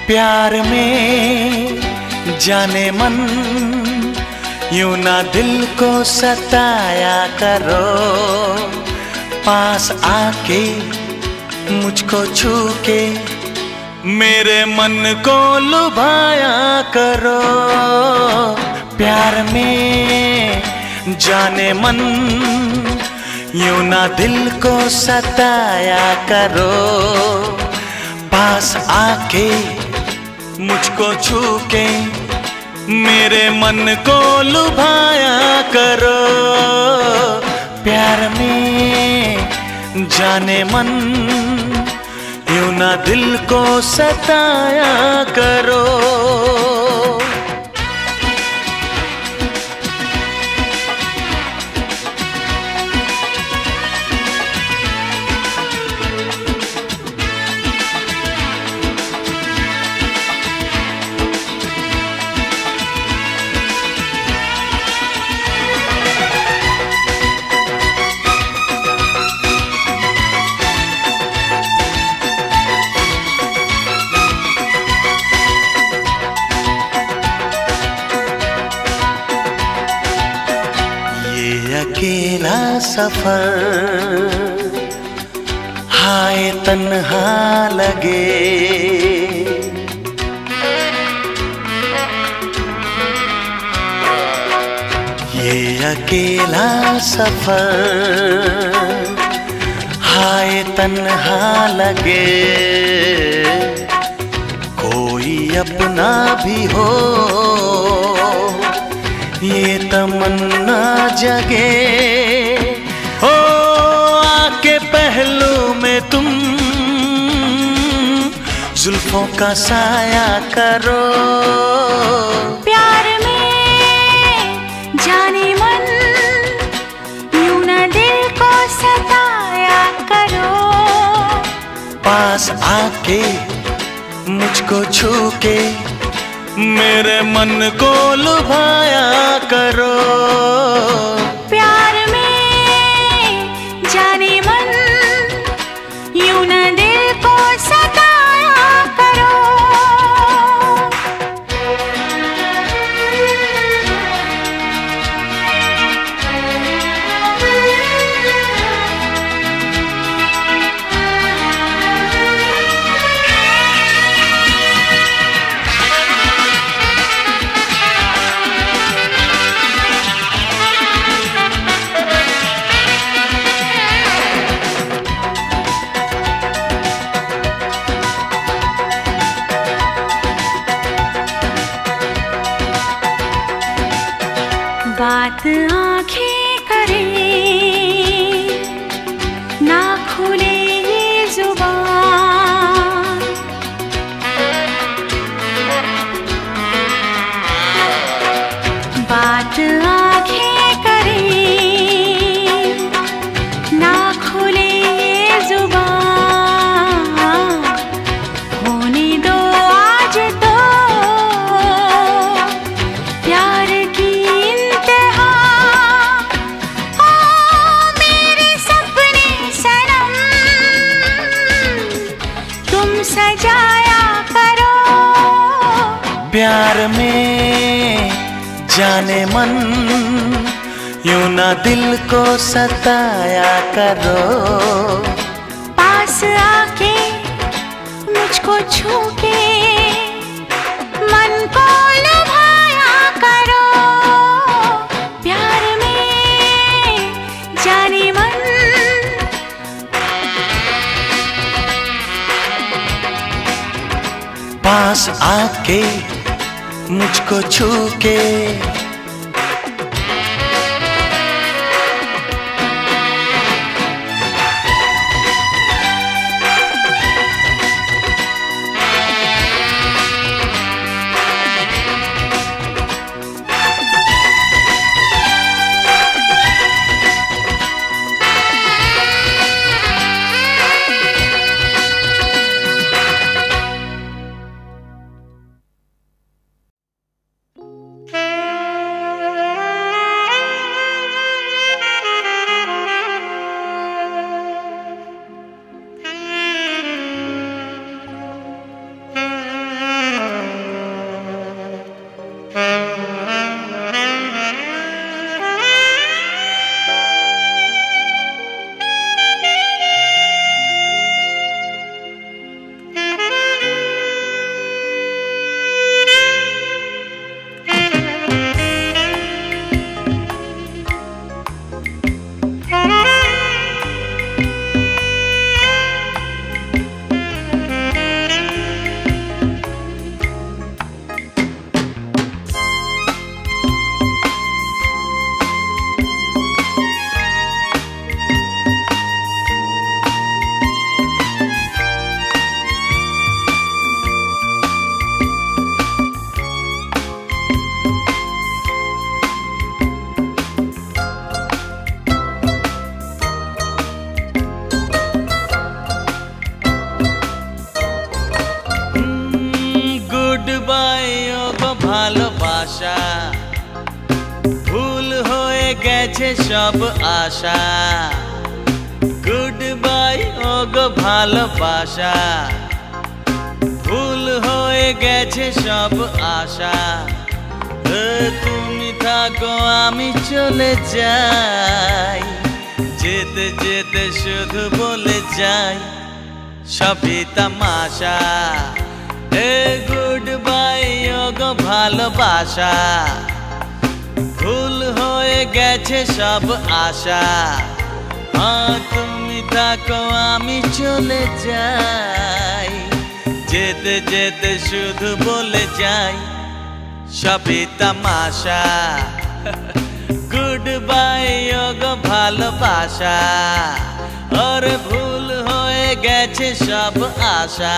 प्यार में जाने मन यूं ना दिल को सताया करो, पास आके मुझको छू के मेरे मन को लुभाया करो। प्यार में जाने मन यूं ना दिल को सताया करो, पास आके मुझको छू के मेरे मन को लुभाया करो। प्यार में जाने मन यूं ना दिल को सताया करो। अकेला सफर हाय तन्हा लगे, ये अकेला सफर हाय तन्हा लगे। कोई अपना भी हो ये तमन्ना जगे, ओ आके पहलू में तुम जुल्फों का साया करो। प्यार में जाने मन यूं ना दिल को सताया करो, पास आके मुझको छू के मेरे मन को लुभाया करो। प्यार में जाने मन यूं ना दिल को सताया करो। बात आँखें करे ना खुले ये जुबान, बात आँखें करे ना खुले ये जुबान। होने दो आज तो प्यार की सजाया करो। प्यार में जाने मन यूं ना दिल को सताया करो, पास आके मुझको छू के मन को लुभाया करो। प्यार में जाने मन पास आके मुझको छू के গেছে সব আশা গুড বাই ও গো ভালোবাসা ভুল হয়ে গেছে সব আশা তুমি থাকো আমি চলে যাই যেতে যেতে শুধু বলে যাই সবই তামাশা গুড বাই ও গো ভালোবাসা ভুল হয়ে গেছে সব আশা তুমি থাকো আমি চলে যাই যেতে যেতে শুধু বলে যাই সবই তামাশা গুড বাই ও গো ভালোবাসা और ভুল হয়ে গেছে সব আশা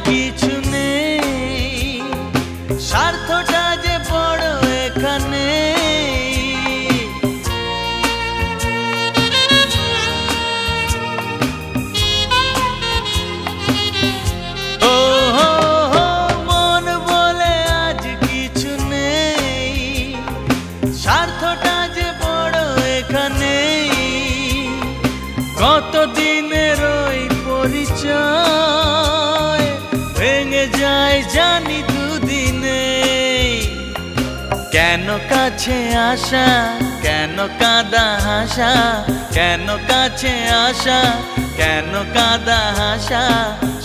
কিছু নেই স্বার্থটা যে বড় এখানে ও মন বলে আজ কিছু নেই স্বার্থটা যে বড় এখানে কতদিনের ওই পরিচয় ভেঙে যায় জানি দুদিনে কেন কাছে আসা কেন কাঁদা হাসা কেন কাছে আসা কেন কাঁদা হাসা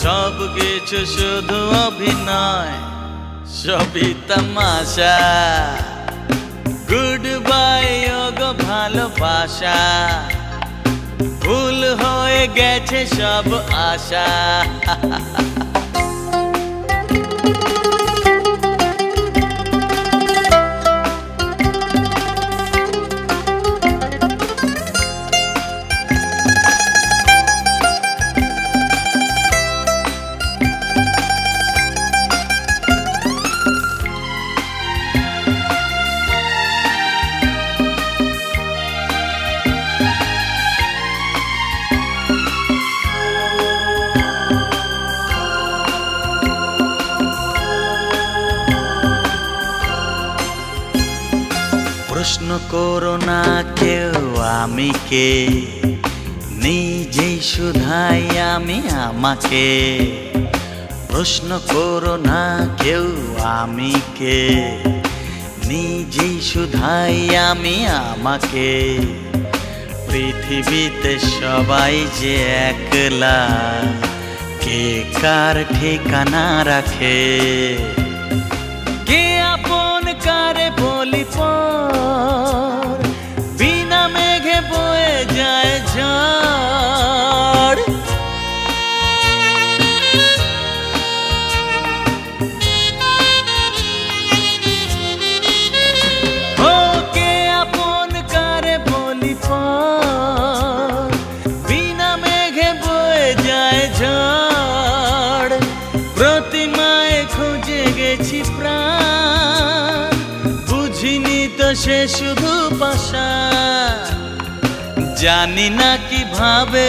সব কিছু শুধু অভিনয় সবই তামাশা গুড বাই ও গো ভালোবাসা ভুল হয়ে গেছে সব আশা প্রশ্ন করো না কেউ আমি কে নিজেই শুধাই আমি আমাকে প্রশ্ন করো না কেউ আমি কে নিজেই শুধাই আমি আমাকে পৃথিবীতে সবাই যে একলা কে কার ঠিকানা রাখে কে আপন কারে বলি পর বিনা মেঘে বয়ে যায় ঝড় ও কে আপন কারে বলি পর বিনা মেঘে বয়ে যায় ঝড় প্রতিমায় খুঁজে গেছি প্রাণ বুঝিনি তো সে শুধু পাশা জানি না কিভাবে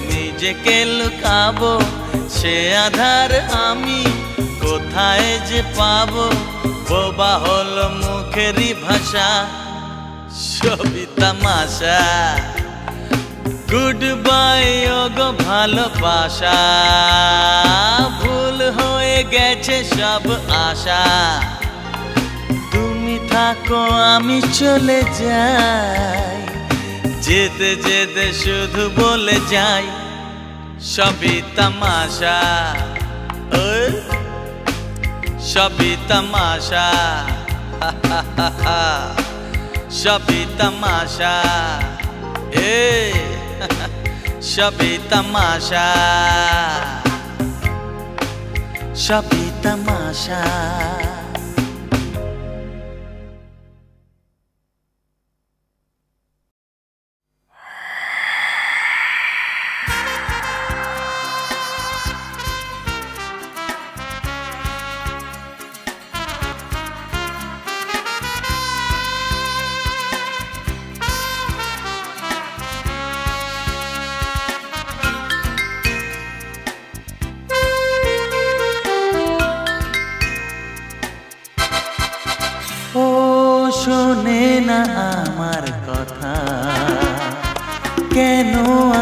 নিজেকে লুকাবো সে আধার আমি কোথায় যে পাবো বোবা হলো মুখেরই ভাষা সবই তামাশা গুড বাই ও গো ভালোবাসা ভুল হয়ে গেছে সব আশা তুমি থাকো আমি চলে যাই যেতে যেতে শুধু বলে যাই সবই তামাশা সবই তামাশা সবই তামাশা, সবই তামাশা, সবই তামাশা। শোনে না আমার কথা, কেন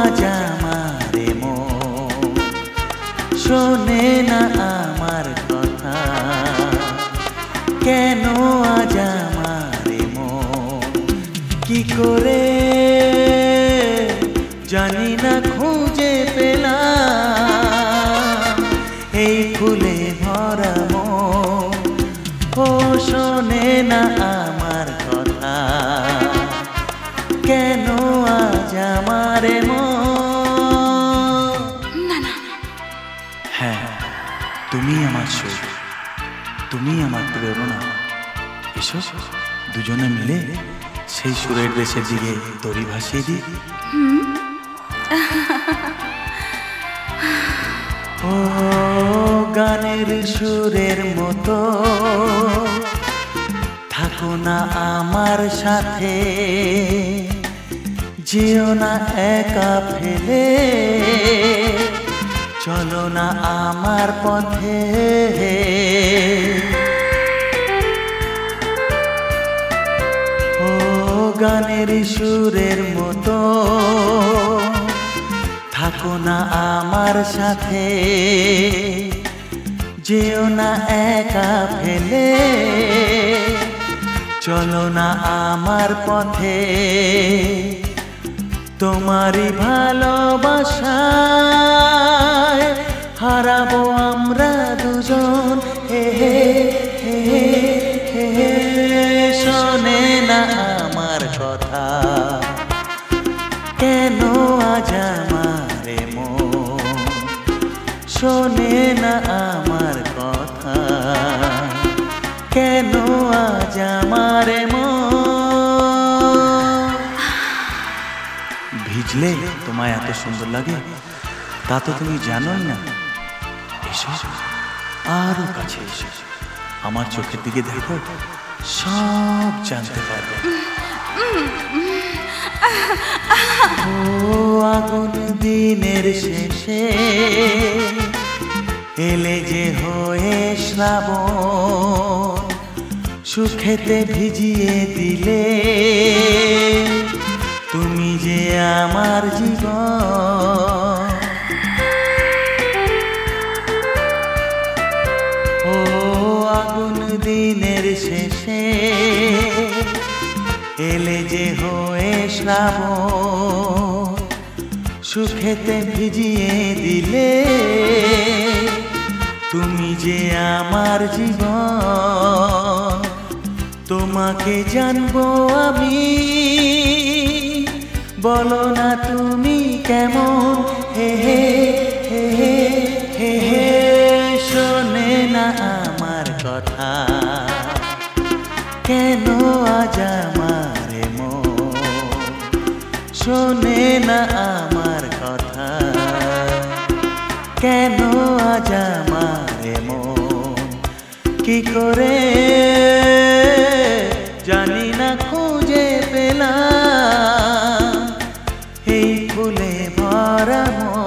আজ আমারে মন শোনে না আমার কথা, কেন আজ আমারে মন কি করে জানি না খুঁজে পেলাম এই ফুলে ভরা মন। ও শোনে না আমার কথা, কেন আজ আমারে মন। না না, হ্যাঁ, তুমি আমার সুর, তুমি আমার প্রেরণা। এসো দুজনে মিলে সেই সুরের দেশের দিকে দড়ি ভাসিয়ে দিই। ও গানের সুরের মতো থাকো না আমার সাথে, যেও না একা ফেলে, চলো না আমার পথে। ও গানের সুরের মতো থাকো না আমার সাথে, যেও না একা ফেলে, চলো না আমার পথে। তোমারই ভালোবাসায় হারাবো আমরা দুজন। হে হে হে হে, শোনে না আমার কথা, কেন আজ আমারে মন শোনে না আমার কথা, কেন আজ আমারে মন। ভিজলে তোমায় এত সুন্দর লাগে তা তো তুমি জানোই না। এসো আরো কাছে এসো, আমার চোখের দিকে দেখো, সব জানতে পারবে। ও আগুন দিনের শেষে এলে যে হয়ে শ্রাবণ, সুখেতে ভিজিয়ে দিলে তুমি যে আমার জীবন। ও আগুন দিনের শেষে এলে যে হয়ে শ্রাবণ, সুখেতে ভিজিয়ে দিলে তুমি যে আমার জীবন। তোমাকে জানবো আমি, বলো না তুমি কেমন। হে হে হে হে হে, শোনে না আমার কথা, কেন আজ আমারে মন শোনে না আমার কথা, কেন আজ আমারে মন কি করে জানি না খুঁজে পেলাম এই ফুলে ভরা মন।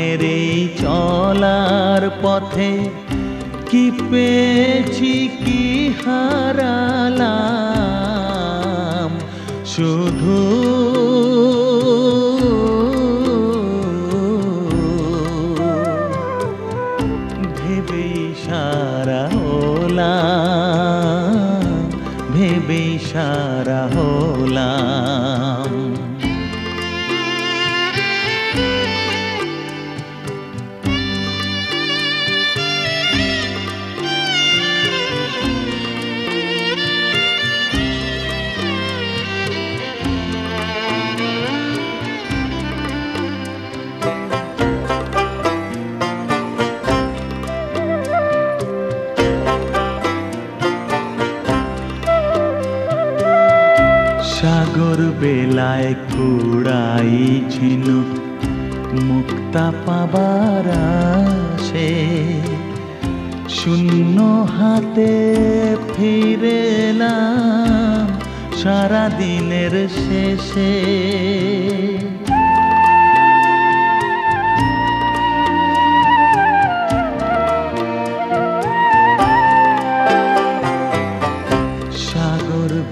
জীবনের এই চলার পথে কি পেয়েছি কি হারালাম, শুধু ভেবেই সারা হলাম, ভেবেই সারা হলাম। সাগর বেলায় কুড়াই ঝিনুক মুক্তা পাবার আসে, শূন্য হাতে ফিরে এলাম সারা দিনের শেষে।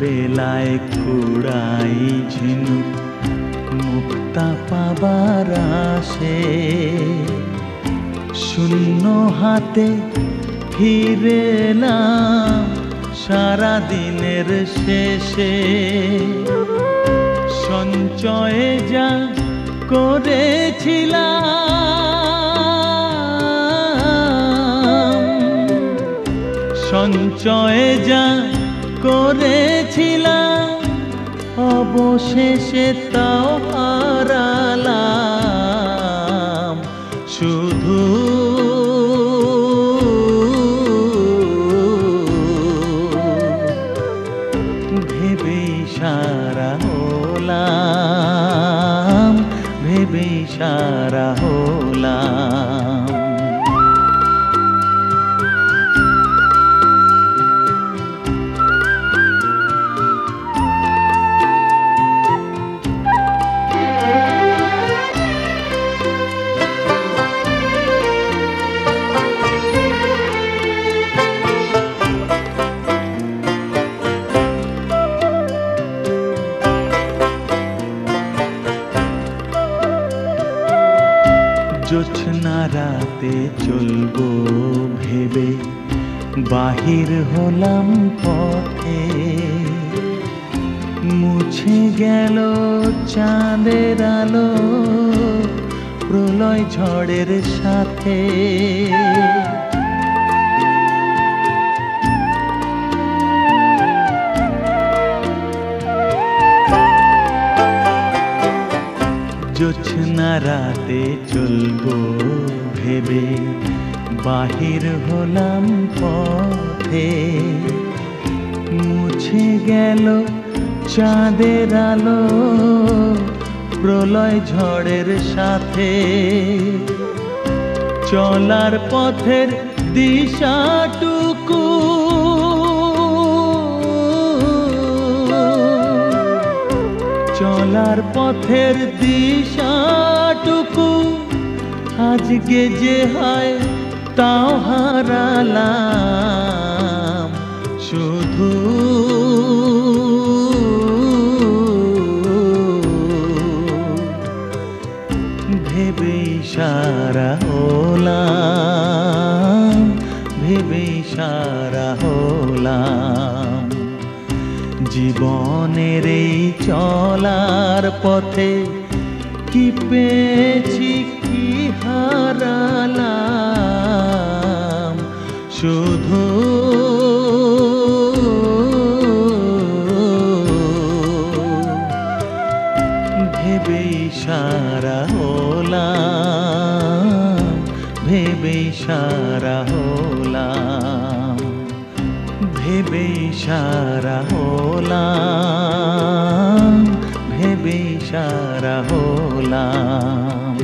বেলায় কুড়াই ঝিনুক মুক্তা পাবার আসে, শূন্য হাতে ফিরে এলাম সারা দিনের শেষে। সঞ্চয়ে যা করেছিলাম, সঞ্চয়ে যা করেছিলাম, অবশেষে তাও হারালাম, শুধু ভেবেই সারা হলাম, ভেবেই সারা হলাম। জোছনা রাতে চলবো ভেবে বাহির হলাম পথে, মুছে গেল চাঁদের আলো প্রলয় ঝড়ের সাথে। জোছনা রাতে চলবো ভেবে বাহির হলাম পথে, মুছে গেল চাঁদের আলো প্রলয় ঝড়ের সাথে। চলার পথের দিশাটুকু চলার পথের দিশাটুকু আজকে যে হয় তাও হারালাম, শুধু ভেবেই সারা হলাম, ভেবেই সারা হলাম। জীবনের এই চলার পথে কি পেয়েছি কি হারালাম, শুধু ভেবেই সারা হলাম, ভেবেই সারা হলাম, ভেবেই সারা হলাম, ভেবেই সারা হলাম।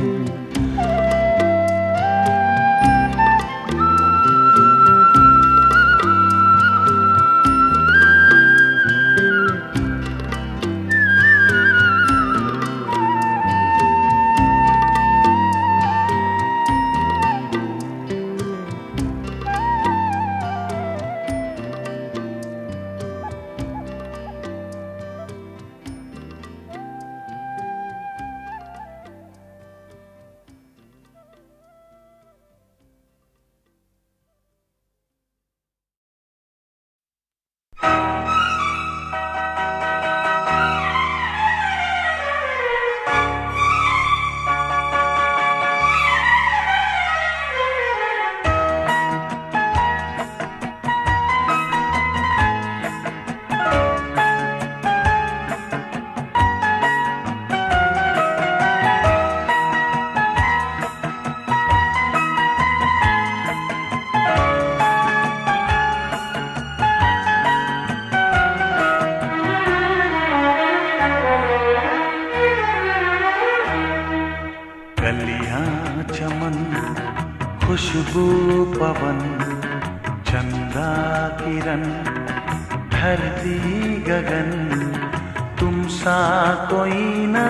खुशबू पवन चंदा किरण धरती गगन तुम सा कोई न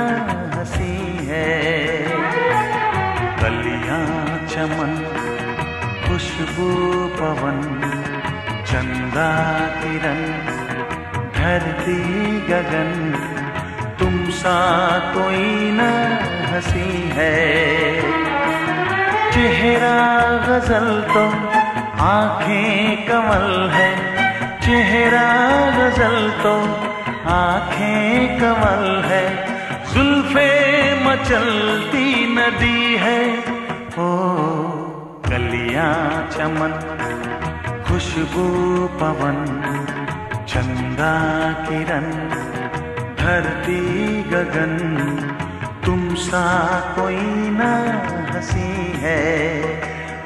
हंसी है। कलियां चमन खुशबू पवन चंदा किरण धरती गगन तुम सा कोई न हंसी है। चेहरा गजल तो आंखें कमल है, चेहरा गजल तो आंखें कमल है, जुल्फे मचलती नदी है। ओ कलियां चमन खुशबू पवन चंदा किरण धरती गगन तुम सा कोई न हंसी है।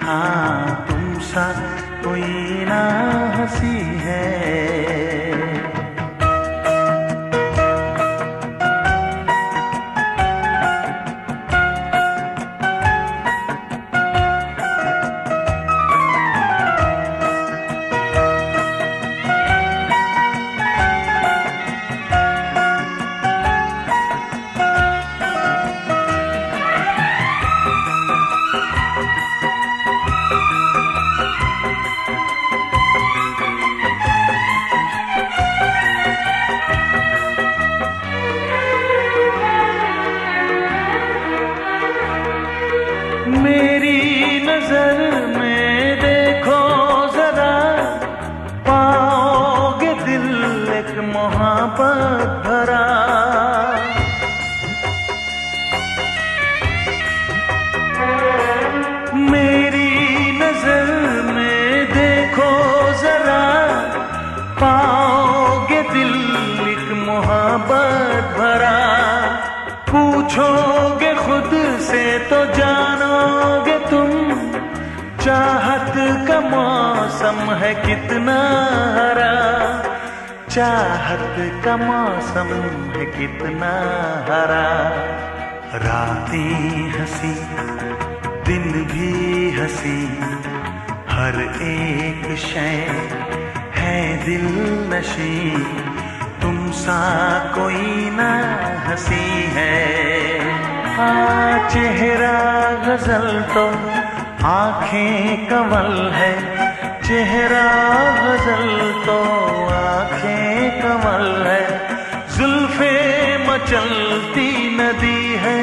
हाँ तुम सा कोई न हंसी है। मेरी नजर में देखो जरा, पाओगे दिल एक मोहब्बत भरा। मेरी नजर में देखो जरा, पाओगे दिल एक मोहब्बत भरा। पूछोगे खुद से तो जानोगे तुम, चाहत का मौसम है कितना हरा। चाहत का मौसम है कितना हरा। रातें हंसी दिन भी हंसी, हर एक शय है दिल नशी, तुम सा कोई न हंसी है। हाँ चेहरा गजल तो आंखें कमल है, चेहरा गजल तो आंखें कमल है, जुल्फे मचलती नदी है।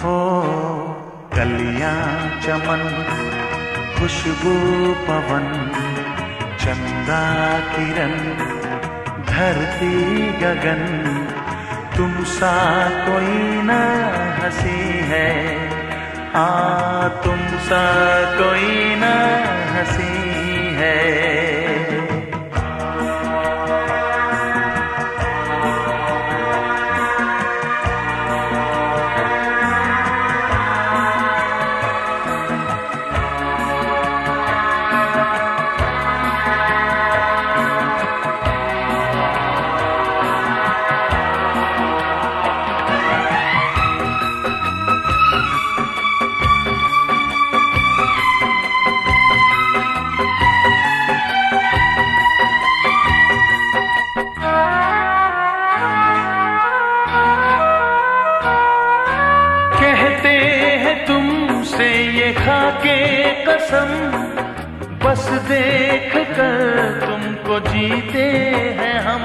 हो कलियां चमन खुशबू पवन चंदा किरण धरती गगन तुम सा कोई न हंसी है। हाँ तुम सा कोई न हंसी है। तुमसे ये खाके कसम, बस देख कर तुमको जीते हैं हम।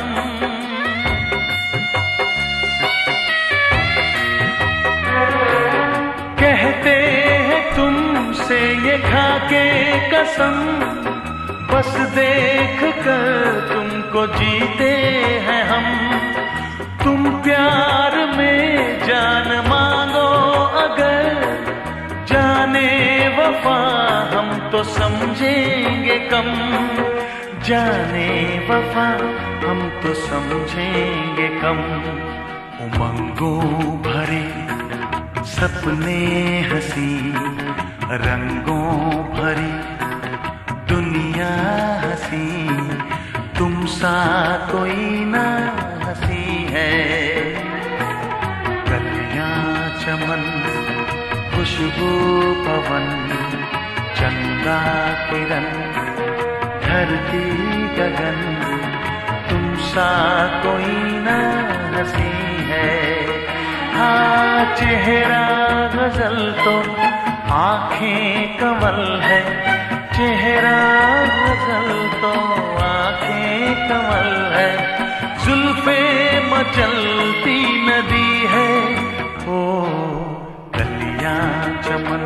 कहते हैं तुमसे ये खाके कसम, बस देख कर तुमको जीते हैं हम। तुम प्यार में जान मांगो अगर, जाने वफा हम तो समझेंगे कम। जाने वफा हम तो समझेंगे कम। उमंगों भरे सपने हंसी, रंगों भरी दुनिया हंसी, तुम सा कोई ना हंसी है। कलियां चमन खुशबू पवन चंदा किरण धरती गगन, तुम सा कोई न हंसी है। हाँ चेहरा गजल तो आंखें कमल है, चेहरा गजल तो आंखें कमल है। जुल्फे मचलती नदी है, ओ कलियां चमन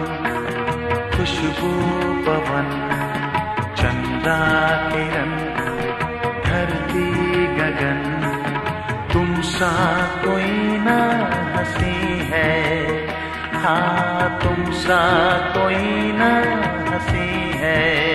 खुशबू पवन, चंदा किरण धरती गगन, तुम सा कोई न हंसी है। हाँ तुम सा कोई न हंसी है।